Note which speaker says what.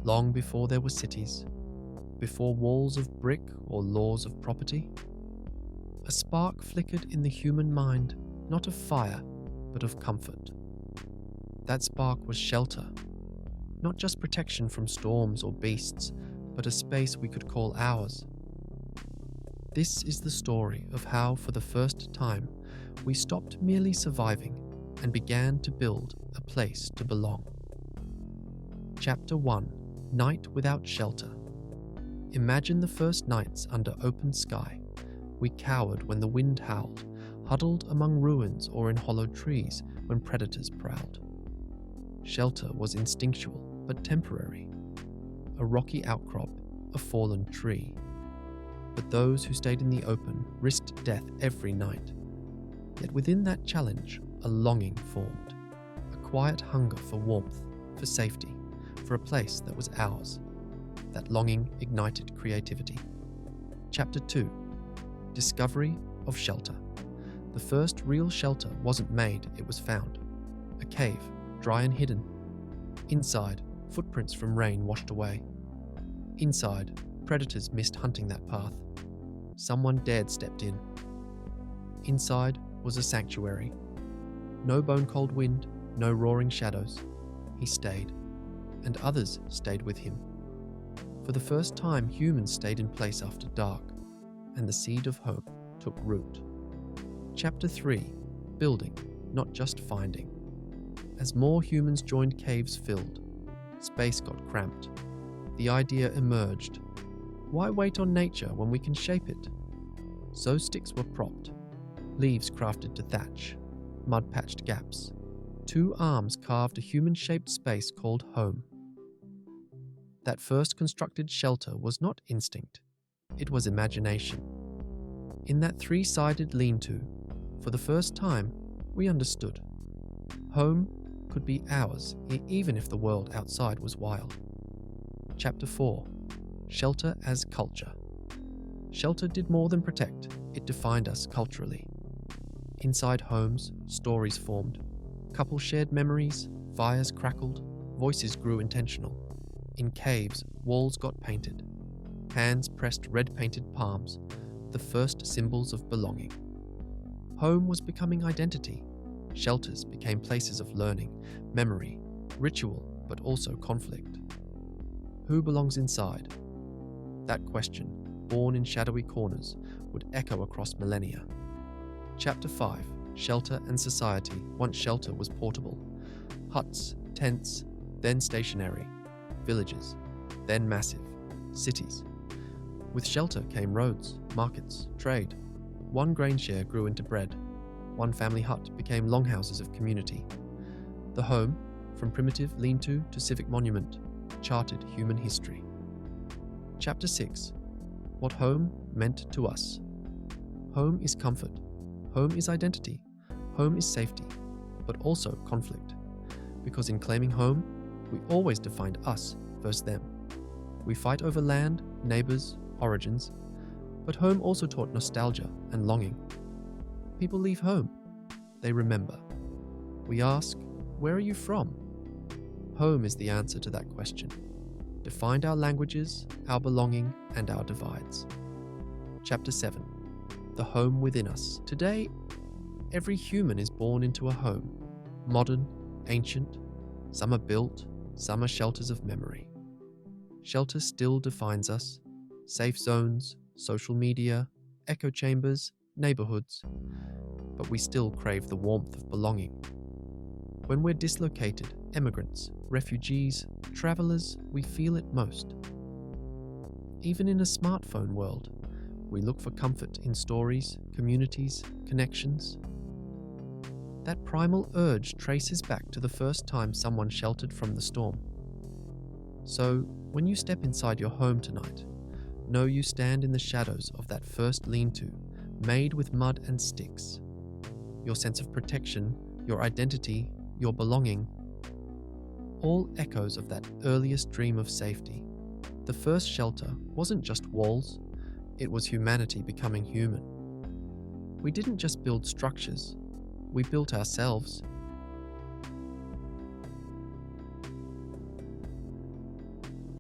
Speaker 1: long before there were cities, before walls of brick or laws of property. A spark flickered in the human mind, not of fire, but of comfort. That spark was shelter, not just protection from storms or beasts, but a space we could call ours. This is the story of how, for the first time, we stopped merely surviving and began to build a place to belong. Chapter 1: Night Without Shelter. Imagine the first nights under open sky. We cowered when the wind howled, huddled among ruins or in hollow trees when predators prowled. Shelter was instinctual but temporary. A rocky outcrop, a fallen tree. But those who stayed in the open risked death every night. Yet within that challenge, a longing formed. A quiet hunger for warmth, for safety, for a place that was ours. That longing ignited creativity. Chapter 2: Discovery of Shelter. The first real shelter wasn't made, it was found. A cave, dry and hidden. Inside, footprints from rain washed away. Inside, predators missed hunting that path. Someone dared stepped in. Inside was a sanctuary. No bone-cold wind, no roaring shadows. He stayed, and others stayed with him. For the first time, humans stayed in place after dark, and the seed of hope took root. Chapter 3: Building, not just finding. As more humans joined, caves filled. Space got cramped. The idea emerged. Why wait on nature when we can shape it? So sticks were propped, leaves crafted to thatch, mud patched gaps. 2 arms carved a human-shaped space called home. That first constructed shelter was not instinct, it was imagination. In that 3-sided lean-to, for the first time, we understood. Home could be ours, even if the world outside was wild. Chapter 4: Shelter as Culture. Shelter did more than protect, it defined us culturally. Inside homes, stories formed. Couples shared memories, fires crackled, voices grew intentional. In caves, walls got painted. Hands pressed red-painted palms, the first symbols of belonging. Home was becoming identity. Shelters became places of learning, memory, ritual, but also conflict. Who belongs inside? That question, born in shadowy corners, would echo across millennia. Chapter 5: Shelter and Society. Once shelter was portable. Huts, tents, then stationary. Villages, then massive. Cities. With shelter came roads, markets, trade. One grain share grew into bread. One family hut became longhouses of community. The home, from primitive lean-to to civic monument, charted human history. Chapter 6: What home meant to us. Home is comfort. Home is identity. Home is safety, but also conflict. Because in claiming home, we always defined us versus them. We fight over land, neighbors, origins, but home also taught nostalgia and longing. People leave home. They remember. We ask, where are you from? Home is the answer to that question. Defined our languages, our belonging, and our divides. Chapter 7: The Home Within Us. Today, every human is born into a home. Modern, ancient, some are built, some are shelters of memory. Shelter still defines us. Safe zones, social media, echo chambers, neighborhoods. But we still crave the warmth of belonging. When we're dislocated, immigrants, refugees, travelers, we feel it most. Even in a smartphone world, we look for comfort in stories, communities, connections. That primal urge traces back to the first time someone sheltered from the storm. So, when you step inside your home tonight, know you stand in the shadows of that first lean-to, made with mud and sticks. Your sense of protection, your identity, your belonging, all echoes of that earliest dream of safety. The first shelter wasn't just walls, it was humanity becoming human. We didn't just build structures, we built ourselves